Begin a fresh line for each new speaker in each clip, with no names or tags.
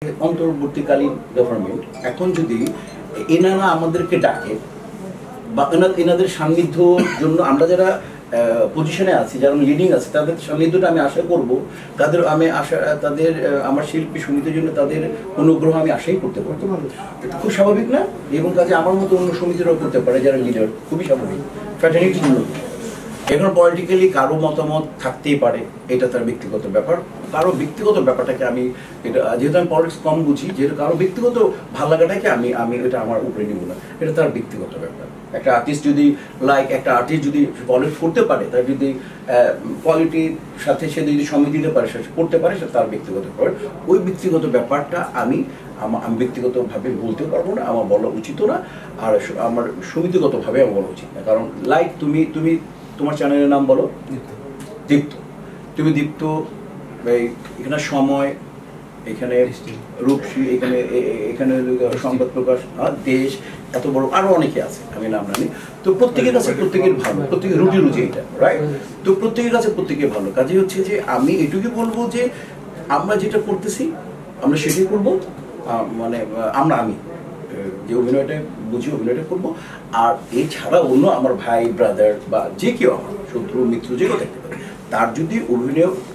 অন্তর্বর্তীকালীন গভর্নমেন্ট এখন যদি এনারা আমাদেরকে ডাকে বা এনাদের সান্নিধ্যর জন্য আমরা যারা পজিশনে আছি, যারা লিডিং আছে, তাদের সান্নিধ্যটা আমি আশা করব, তাদের আমার শিল্পী সমিতির জন্য তাদের অনুগ্রহ আমি আশাই করতে পারবো। এটা খুব স্বাভাবিক না? এবং কাজে আমার মতো অন্য সমিতিরাও করতে পারে যারা লিডার, খুবই স্বাভাবিক। ফ্র্যাটার্নিটির জন্য এখন পলিটিক্যালি কারো মতামত থাকতেই পারে, এটা তার ব্যক্তিগত ব্যাপার। কারো ব্যক্তিগত ব্যাপারটাকে আমি এটা, যেহেতু আমি পলিটিক্স কম বুঝি, যেহেতু কারো ব্যক্তিগত ভালো লাগাটাকে আমি এটা আমার উপরে নিব না, এটা তার ব্যক্তিগত ব্যাপার। একটা আর্টিস্ট যদি একটা আর্টিস্ট যদি পলিটিক্স করতে পারে, তার যদি পলিটির সাথে সে যদি সময় দিতে পারে, সে করতে পারে, সেটা তার ব্যক্তিগত ব্যাপার। ওই ব্যক্তিগত ব্যাপারটা আমি ব্যক্তিগতভাবে বলতেও পারবো না, আমার বলা উচিত না, আর আমার সমিতিগতভাবে আমার বলা উচিত না। কারণ তুমি তোমার চ্যানেলের নাম বলো, দীপ্ত। তুমি দীপ্ত, এখানে সময়, এখানে রূপসী, এখানে সংবাদ প্রকাশ, দেশ, এত বড় আরো অনেকে আছে, আমি নাম জানি। তো প্রত্যেকের কাছে প্রত্যেকের ভালো, প্রত্যেকের রুজি এটা, রাইট? তো প্রত্যেকের কাছে প্রত্যেকের ভালো। কাজে হচ্ছে যে আমি এটুকু বলবো যে আমরা যেটা করতেছি আমরা সেটাই করবো। আমি যে অভিনয়টা বুঝি অভিনয়টা করবো। আর এছাড়া অন্য আমার ভাই, ব্রাদার বা যে কেউ, আমার শত্রু মিত্র যে কেউ থাকতে পারে, তার যদি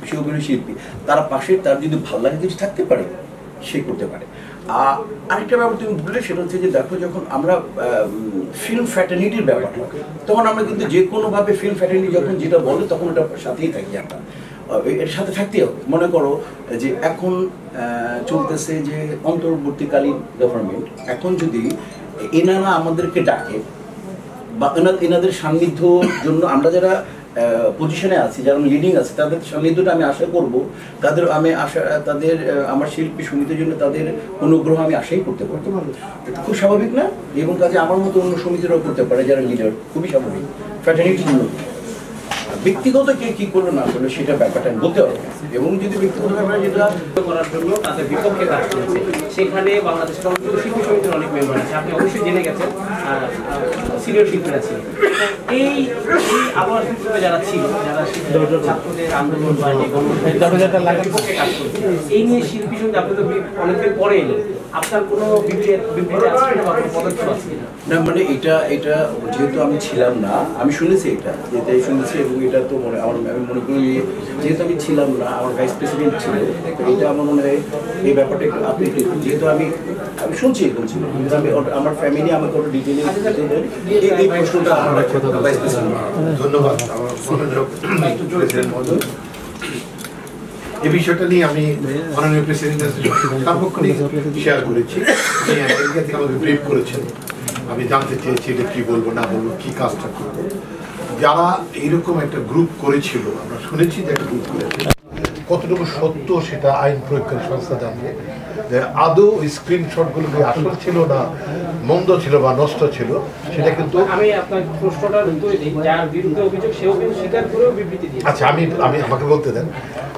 সে অভিনয় শিল্পী, তার পাশে তার যদি ভালো লাগে কিছু থাকতে পারে, সে করতে পারে। আরেকটা ব্যাপার তুমি বললে, সেটা হচ্ছে যে দেখো, যখন আমরা ফিল্ম ফ্র্যাটার্নিটির ব্যাপার হয়, তখন আমরা কিন্তু যে কোনোভাবে ফিল্ম ফ্র্যাটার্নিটি যখন যেটা বলে, তখন ওটার সাথেই থাকি আমরা, এর সাথে থাকতেই হবে। মনে করো যে এখন চলতেছে যে অন্তর্বর্তীকালীন গভর্নমেন্ট, এখন যদি এনারা আমাদেরকে ডাকে বা এনাদের সান্নিধ্যর জন্য আমরা যারা পজিশনে আছি, যারা লিডিং আছে, তাদের সান্নিধ্যটা আমি আশা করব, তাদের আমার শিল্পী সমিতির জন্য তাদের অনুগ্রহ আমি আশাই করতে পারবো। এটা খুব স্বাভাবিক না? এবং কাজে আমার মতো অন্য সমিতিরাও করতে পারে যারা লিডার, খুবই স্বাভাবিক। ফ্র্যাটার্নিটির জন্য ব্যক্তিগত কে কি করলো না করলো সেটা ব্যাপারটা বলতে হবে। এবং যদি ব্যক্তিগত ব্যাপারে যেটা
করার জন্য তাদের বিপক্ষে কাজ করেছে, সেখানে বাংলাদেশের শিল্পী সমিতির অনেক মেম্বার আছে, আপনি অবশ্যই জেনে গেছেন, সিনিয়র শিল্পীরা ছিলেন। এই আবহাওয়া শিল্পীরা যারা ছিল, যারা ছাত্রদের আন্দোলন বা বিপক্ষে কাজ করছে, এই নিয়ে শিল্পী সমিতি, আপনি তো অনেকদিন পরে এলেন, আপনার কোনো বিবৃতি আছে না বা কোনো পদক্ষেপ আছে কিনা?
না, মানে এটা যেহেতু আমি ছিলাম না, আমি শুনেছি এটাই শুনেছি। এবং এটা তো আমি মনে করি যেহেতু আমি ছিলাম না, আমার ভাইস প্রেসিডেন্ট ছিল, তো এটা আমার মনে হয় এই ব্যাপারটা একটু আপনি, যেহেতু আমি শুনছি এরকম ছিল, কিন্তু আমি আমার ফ্যামিলি আমাকে ওটা ডিটেলে এই প্রশ্নটা আমার ভাইস প্রেসিডেন্ট।
ধন্যবাদ। এই বিষয়টা নিয়ে আমি মাননীয় প্রেসিডেন্টের সার্বক্ষণিক শেয়ার করেছি, আমেরিকা থেকে আমাকে ব্রিফ করেছেন। আমি জানতে চেয়েছি এটা কি বলবো না বলবো, কি কাজটা করবো। যারা এইরকম একটা গ্রুপ করেছিল, আমরা শুনেছি যে একটা গ্রুপ করেছিল, কতটুকু সত্য সেটা আইন প্রয়োগকারী সংস্থা জানবে। আদৌ ওই স্ক্রিনশটগুলো কি আসল ছিল না মন্দ ছিল বা নষ্ট ছিল, সেটা কিন্তু
আমি আপনার প্রশ্নটার যার বিরুদ্ধে অভিযোগ সেও কিন্তু স্বীকার করেও বিবৃতি দিয়েছে।
আচ্ছা, আমি আমাকে বলতে দেন।